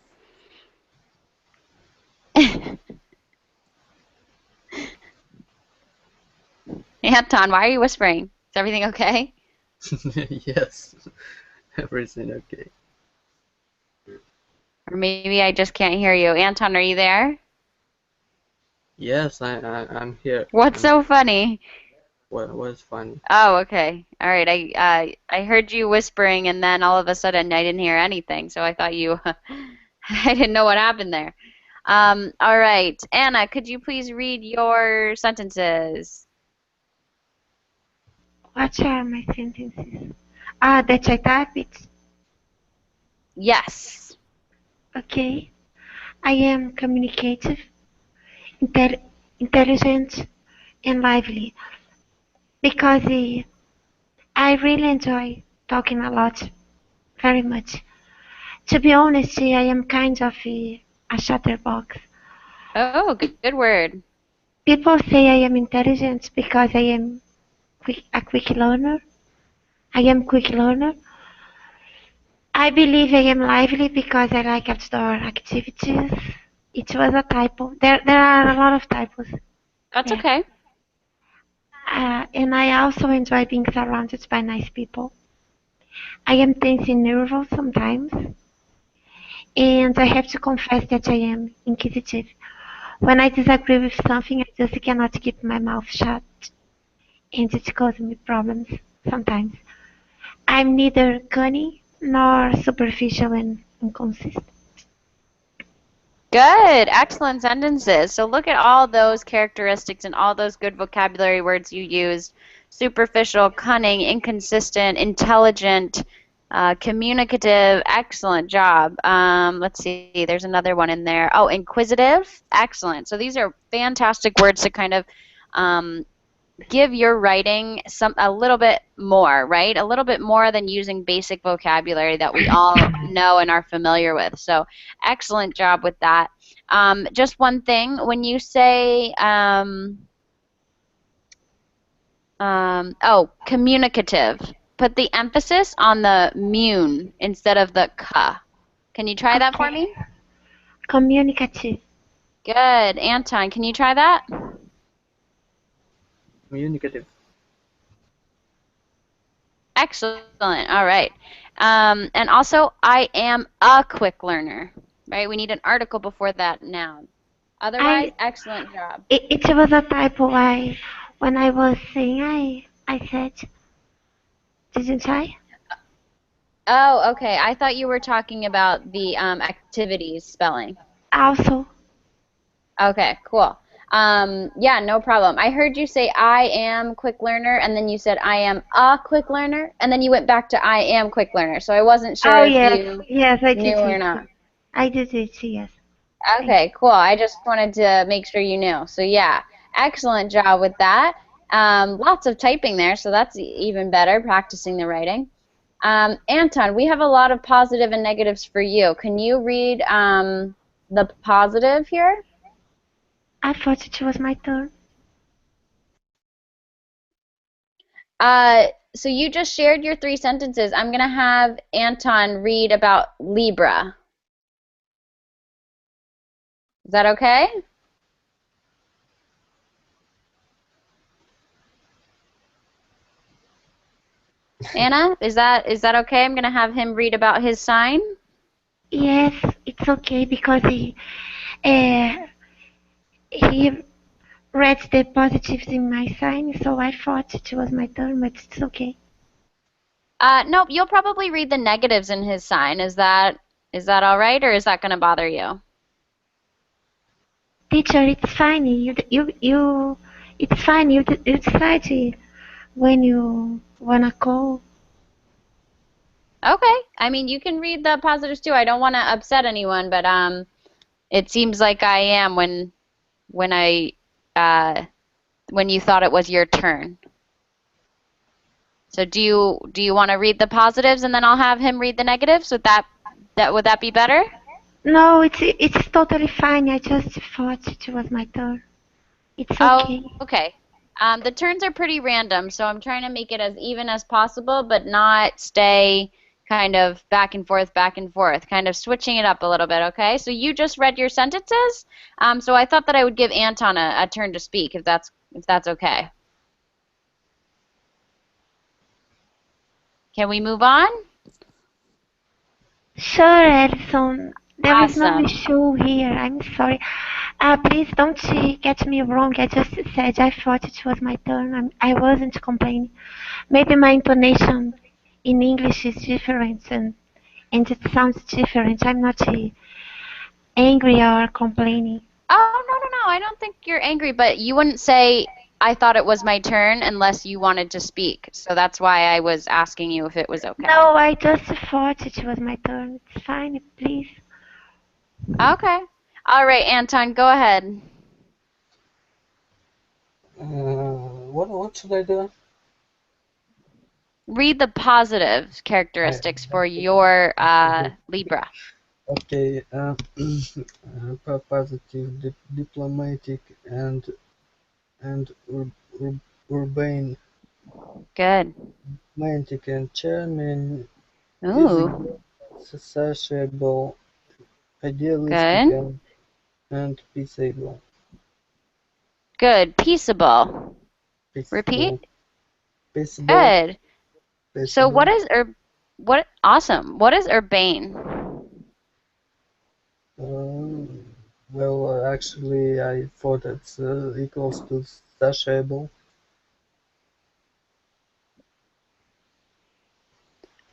S2: Anton, why are you whispering? Is everything okay?
S3: Yes. Everything okay.
S2: Or maybe I just can't hear you. Anton, are you there?
S3: Yes, I'm here.
S2: What's so funny?
S3: What's funny?
S2: Oh, okay. All right. I heard you whispering, and then all of a sudden I didn't hear anything, so I thought you I didn't know what happened there. All right. Anna, could you please read your sentences?
S1: What are my sentences? Ah, that I type it.
S2: Yes.
S1: Okay. I am communicative, intel intelligent, and lively because I really enjoy talking a lot, very much. To be honest, I am kind of a chatterbox.
S2: Oh, good word.
S1: People say I am intelligent because I am a quick learner. I am quick learner. I believe I am lively because I like outdoor activities. It was a typo. There are a lot of typos.
S2: That's
S1: Yeah.
S2: okay.
S1: And I also enjoy being surrounded by nice people. I am tense and nervous sometimes, and I have to confess that I am inquisitive. When I disagree with something, I just cannot keep my mouth shut, and it causes me problems sometimes. I'm neither cunning nor superficial and inconsistent.
S2: Good. Excellent sentences. So look at all those characteristics and all those good vocabulary words you used. Superficial, cunning, inconsistent, intelligent, communicative. Excellent job. Let's see. There's another one in there. Oh, inquisitive. Excellent. So these are fantastic words to kind of um, give your writing a little bit more, right? A little bit more than using basic vocabulary that we all know and are familiar with. So excellent job with that. Just one thing, when you say, communicative, put the emphasis on the mun instead of the ka. Can you try that for
S1: Okay.
S2: me?
S1: Communicative.
S2: Good. Anton, can you try that?
S3: Communicative.
S2: Excellent. All right. And also, I am a quick learner, right? We need an article before that noun. Otherwise,
S1: I
S2: excellent job.
S1: it was a typo. When I was saying I said, didn't I?
S2: Oh, okay. I thought you were talking about the activities spelling.
S1: Also,
S2: Okay, cool. Yeah, no problem. I heard you say I am quick learner, and then you said I am a quick learner, and then you went back to I am quick learner. So I wasn't
S1: oh
S2: sure if
S1: yes,
S2: you
S1: yes, I
S2: knew
S1: did
S2: or
S1: it.
S2: not.
S1: I did it. Yes. Thank
S2: Okay, cool. I just wanted to make sure you knew. So yeah, excellent job with that. Lots of typing there, so that's even better, practicing the writing. Anton, we have a lot of positive and negatives for you. Can you read the positive here?
S1: I thought it was my turn.
S2: So you just shared your three sentences. I'm going to have Anton read about Libra. Is that okay? Anna, is that okay? I'm gonna have him read about his sign.
S1: Yes, it's okay because uh, he read the positives in my sign, so I thought it was my turn, but it's okay.
S2: Nope, you'll probably read the negatives in his sign. Is that all right, or is that gonna bother you?
S1: Teacher, it's fine. It's fine. You decide when you wanna call.
S2: Okay. I mean, you can read the positives too. I don't want to upset anyone, but it seems like I am when I uh, when you thought it was your turn. So do you want to read the positives and then I'll have him read the negatives? Would that be better?
S1: No, it's totally fine. I just thought it was my turn. It's
S2: Oh,
S1: okay.
S2: okay. The turns are pretty random, so I'm trying to make it as even as possible, but not stay kind of back and forth, kind of switching it up a little bit, okay? So you just read your sentences, so I thought that I would give Anton a turn to speak, if that's okay. Can we move on?
S1: Sure, Edison. There is no
S2: Awesome.
S1: issue here. I'm sorry. Please don't get me wrong. I just said I thought it was my turn. I wasn't complaining. Maybe my intonation in English is different and it sounds different. I'm not angry or complaining.
S2: Oh, no, no, no. I don't think you're angry, but you wouldn't say, I thought it was my turn unless you wanted to speak. So that's why I was asking you if it was okay.
S1: No, I just thought it was my turn. It's fine, please.
S2: Okay. All right, Anton, go ahead.
S3: What should I do?
S2: Read the positive
S3: I,
S2: characteristics for your Libra.
S3: okay, positive, diplomatic, and urbane,
S2: Good.
S3: romantic and charming, easygoing,
S2: Ooh,
S3: sociable, idealistic,
S2: good.
S3: and peaceable.
S2: Good. Peaceable.
S3: Peaceful,
S2: Repeat.
S3: peaceable,
S2: Good. So what
S3: peaceable.
S2: is what awesome. What is urbane?
S3: Well, actually, I thought it's equals to sociable.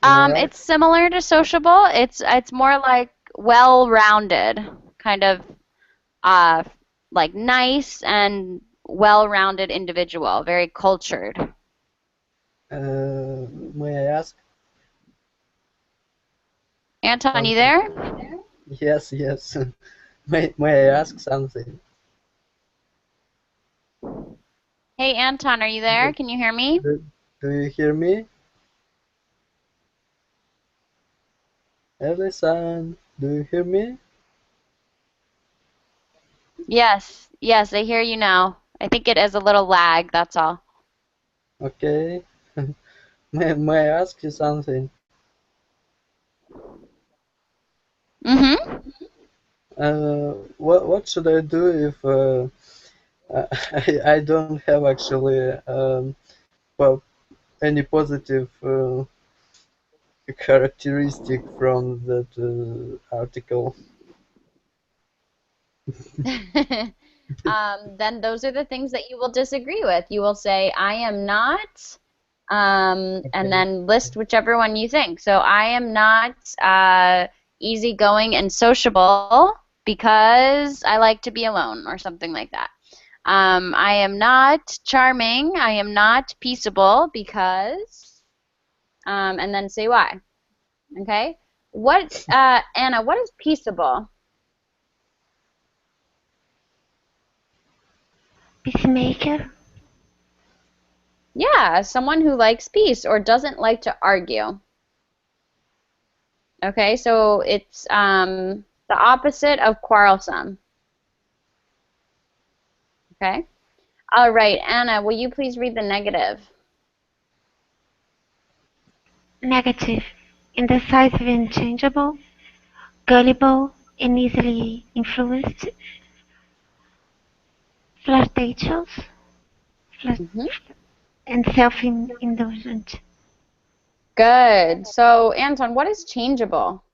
S3: Am I right?
S2: It's similar to sociable. It's more like well-rounded, kind of uh like nice and well-rounded individual, very cultured.
S3: May I ask
S2: Anton, you
S3: something?
S2: there?
S3: Yes, yes. May I ask something?
S2: Hey, Anton, are you there?
S3: Do,
S2: Can you hear me?
S3: do you hear me? Ellison, do you hear me?
S2: Yes, yes, I hear you now. I think it is a little lag, that's all.
S3: Okay. May I ask you something?
S2: Mm-hmm.
S3: What should I do if I don't have actually well, any positive characteristic from that article?
S2: Then those are the things that you will disagree with. You will say, I am not, and
S3: Okay.
S2: then list whichever one you think. So I am not easygoing and sociable because I like to be alone, or something like that. I am not charming. I am not peaceable because, and then say why. Okay. Anna, what is peaceable?
S1: Peacemaker.
S2: Yeah, someone who likes peace or doesn't like to argue. Okay, so it's the opposite of quarrelsome. Okay. All right, Anna, will you please read the negative?
S1: Negative. Indecisive and changeable. Gullible and easily influenced. flirtatious, flirt-
S2: Hmm.
S1: and self-indulgent.
S2: Good. So, Anton, what is changeable?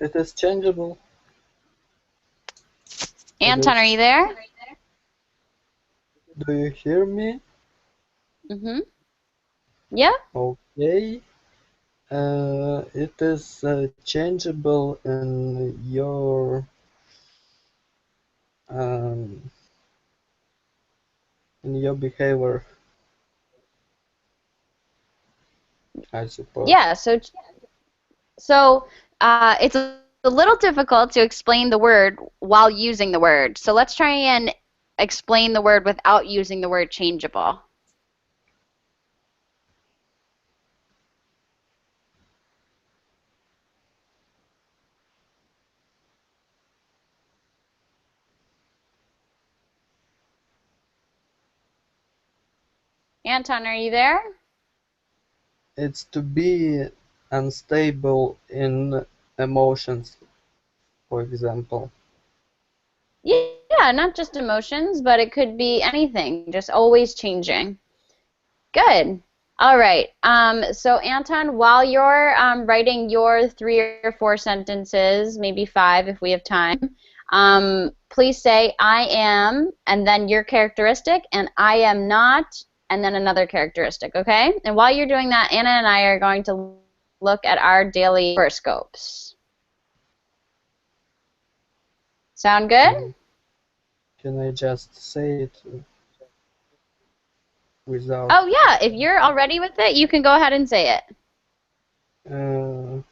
S3: It is changeable. It
S2: Anton, are you
S3: is.
S2: there?
S3: Do you hear me?
S2: Mm-hmm. Yeah.
S3: Okay. It is changeable um, in your behavior, I suppose.
S2: Yeah. So it's a little difficult to explain the word while using the word. So let's try and explain the word without using the word changeable. Anton, are you there?
S3: It's to be unstable in emotions, for example.
S2: Yeah, not just emotions, but it could be anything, just always changing. Good. All right. So Anton, while you're writing your 3 or 4 sentences, maybe 5 if we have time, please say I am, and then your characteristic, and I am not, and then another characteristic, okay? And while you're doing that, Anna and I are going to look at our daily horoscopes. Sound good?
S3: Can I just say it without?
S2: Oh, yeah. If you're all ready with it, you can go ahead and say it.
S3: Uh,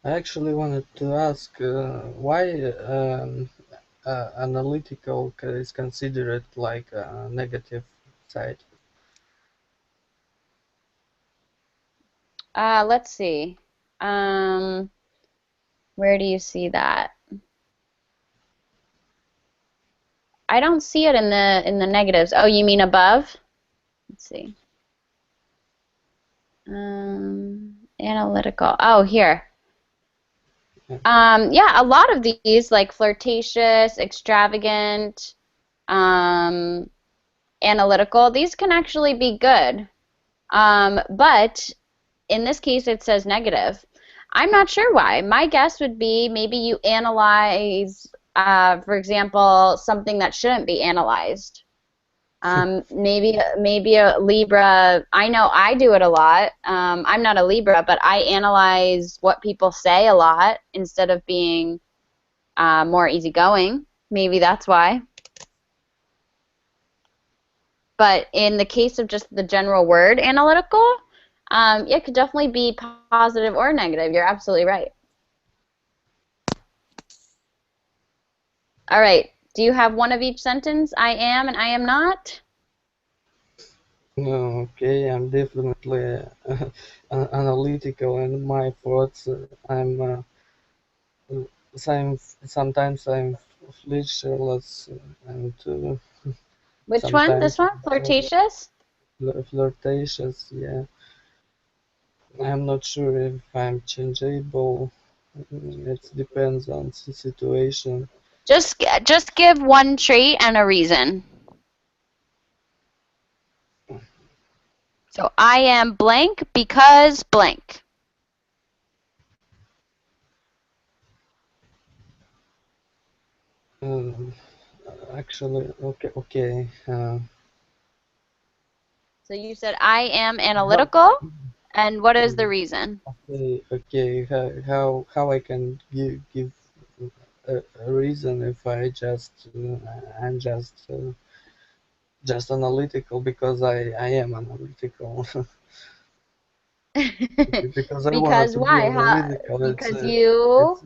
S3: I actually wanted to ask why analytical is considered like a negative side.
S2: Let's see. Um, where do you see that? I don't see it in the negatives. Oh, you mean above? Let's see. Analytical. Oh, here. Yeah, a lot of these, like flirtatious, extravagant, um, analytical, these can actually be good. But in this case, it says negative. I'm not sure why. My guess would be maybe you analyze, for example, something that shouldn't be analyzed. Maybe a Libra. I know I do it a lot. I'm not a Libra, but I analyze what people say a lot instead of being more easygoing. Maybe that's why. But in the case of just the general word analytical, it could definitely be positive or negative. You're absolutely right. All right. Do you have one of each sentence? I am and I am not?
S3: Okay, I'm definitely analytical in my thoughts. Sometimes I'm flirtatious and
S2: Which one? This
S3: sometimes
S2: one? Flirtatious?
S3: flirtatious. Yeah, I'm not sure if I'm changeable. It depends on the situation.
S2: Just give one trait and a reason. So I am blank because blank.
S3: Um, Actually, okay.
S2: So you said I am
S3: How,
S2: analytical, and what is the reason?
S3: okay. How I can give a reason if I'm just analytical because I am analytical. Because I wanted
S2: Because
S3: to be
S2: why?
S3: analytical. It's
S2: Because you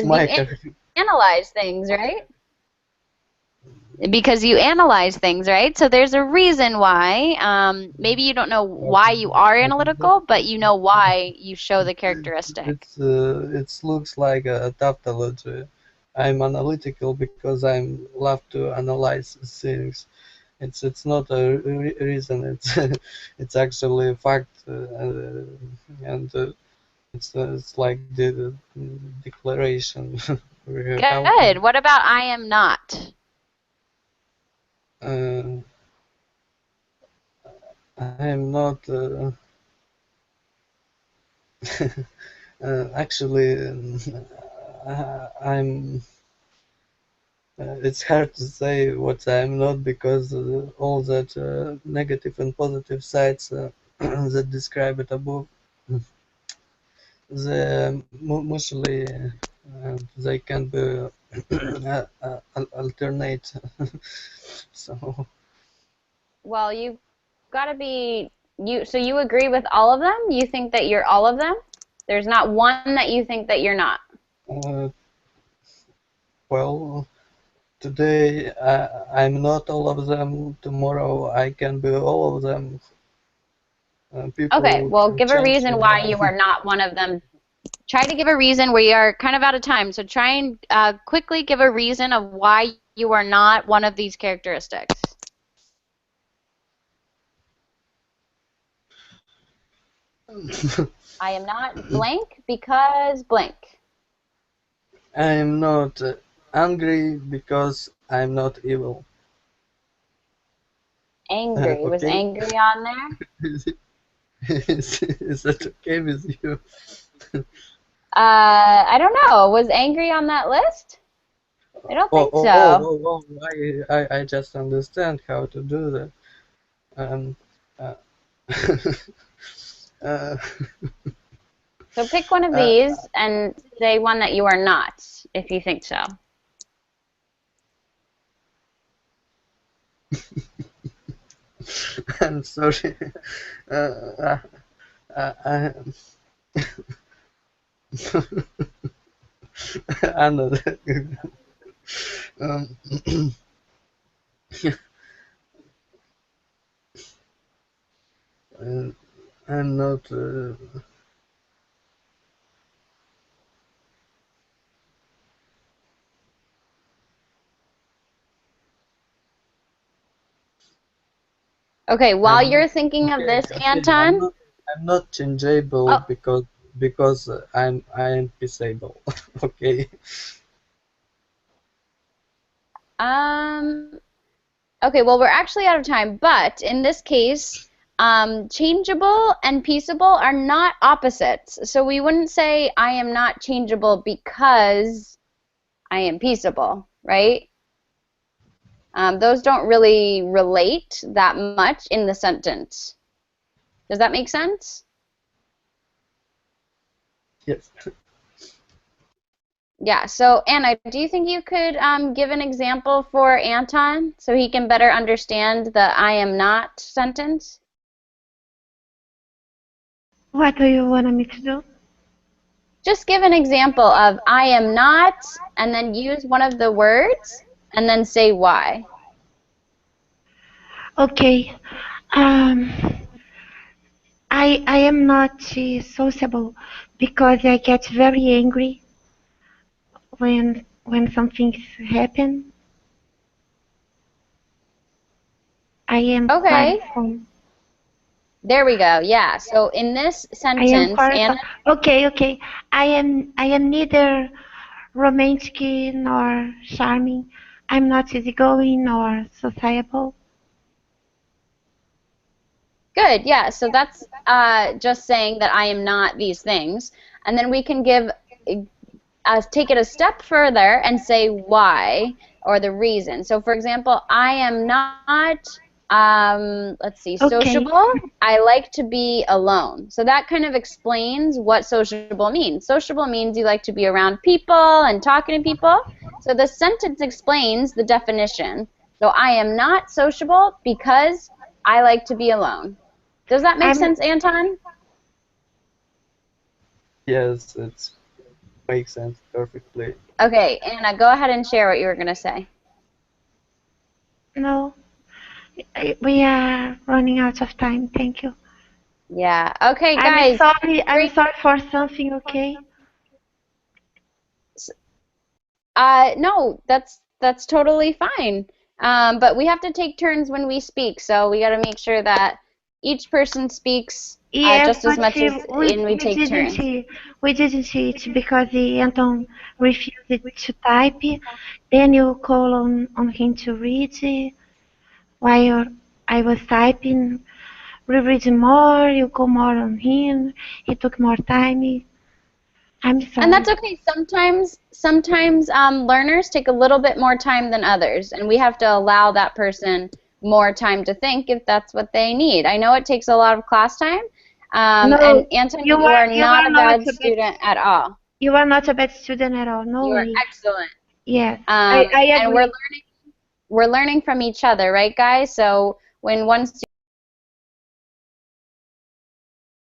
S3: my character.
S2: analyze things, right? Because you analyze things, right? So there's a reason why. Maybe you don't know why you are analytical, but you know why you show the characteristic.
S3: It looks like a tautology. I'm analytical because I'm love to analyze things. It's not a reason. It's it's actually a fact, and It's like the declaration. How
S2: Good. What about I am not?
S3: uh, I'm not actually I'm it's hard to say what I'm not because all that negative and positive sides that describe it above, they mostly they can be alternate. So
S2: Well, you've got to be you. So you agree with all of them? You think that you're all of them? There's not one that you think that you're not.
S3: uh, well, today I'm not all of them. Tomorrow I can be all of them.
S2: Okay,
S3: People
S2: well,
S3: can
S2: give a
S3: change,
S2: reason why you are not one of them. Try to give a reason. We are kind of out of time, so try and quickly give a reason of why you are not one of these characteristics. I am not blank because blank.
S3: I'm not angry because I'm not evil.
S2: Angry. Was
S3: Okay?
S2: angry on there?
S3: Is that okay with you?
S2: I don't know. Was angry on that list? I don't
S3: Oh,
S2: think
S3: oh, oh,
S2: so.
S3: oh, oh, I just understand how to do that. Um, uh, uh,
S2: So pick one of
S3: uh,
S2: these and say one that you are not, if you think so.
S3: I'm sorry. Uh, I, I'm not. Um, uh, I'm not.
S2: Okay, while
S3: I'm not.
S2: you're thinking of
S3: Okay,
S2: this,
S3: okay.
S2: Anton.
S3: I'm not changeable
S2: Oh,
S3: because I am peaceable. Okay.
S2: um, okay, well, we're actually out of time, but in this case, changeable and peaceable are not opposites. So we wouldn't say I am not changeable because I am peaceable, right? Those don't really relate that much in the sentence. Does that make sense?
S3: Yes.
S2: Yeah, so Anna, do you think you could give an example for Anton so he can better understand the I am not sentence?
S1: What do you want me to do?
S2: Just give an example of I am not and then use one of the words and then say why.
S1: Okay. Um, I am not sociable because I get very angry when something happen. I am quite
S2: Okay,
S1: calm.
S2: there we go. Yeah, so in this
S1: I am
S2: sentence,
S1: quite
S2: Anna,
S1: calm. Okay, okay. I am neither romantic nor charming. I'm not easygoing nor sociable.
S2: good, yeah, so that's just saying that I am not these things. And then we can take it a step further and say why or the reason. So, for example, I am not, let's see,
S1: Okay.
S2: sociable. I like to be alone. So that kind of explains what sociable means. Sociable means you like to be around people and talking to people. So the sentence explains the definition. So I am not sociable because I like to be alone. Does that make
S1: I'm
S2: sense, Anton?
S3: Yes, it makes sense perfectly.
S2: Okay, Anna, go ahead and share what you were going to say.
S1: no. We are running out of time. Thank you.
S2: Yeah. Okay,
S1: I'm
S2: guys.
S1: sorry. I'm
S2: Great.
S1: sorry for something. Okay.
S2: No, that's totally fine. But we have to take turns when we speak, so we got to make sure that each person speaks
S1: Yes,
S2: just as
S1: but
S2: much as and we
S1: we
S2: take
S1: didn't
S2: turns.
S1: we didn't it because Anton refused to type. Then you call on him to read while I was typing. We read more, you call more on him. He took more time. I'm
S2: And
S1: sorry.
S2: that's okay. Sometimes learners take a little bit more time than others, and we have to allow that person more time to think if that's what they need. I know it takes a lot of class time, and
S1: No,
S2: Anton, you are
S1: you
S2: not
S1: are
S2: a
S1: not
S2: bad
S1: a bad
S2: student at all.
S1: you are not a bad student at all. No
S2: You are
S1: way.
S2: excellent.
S1: Yes,
S2: Um,
S1: I
S2: and
S1: agree.
S2: we're learning from each other, right, guys? So when one student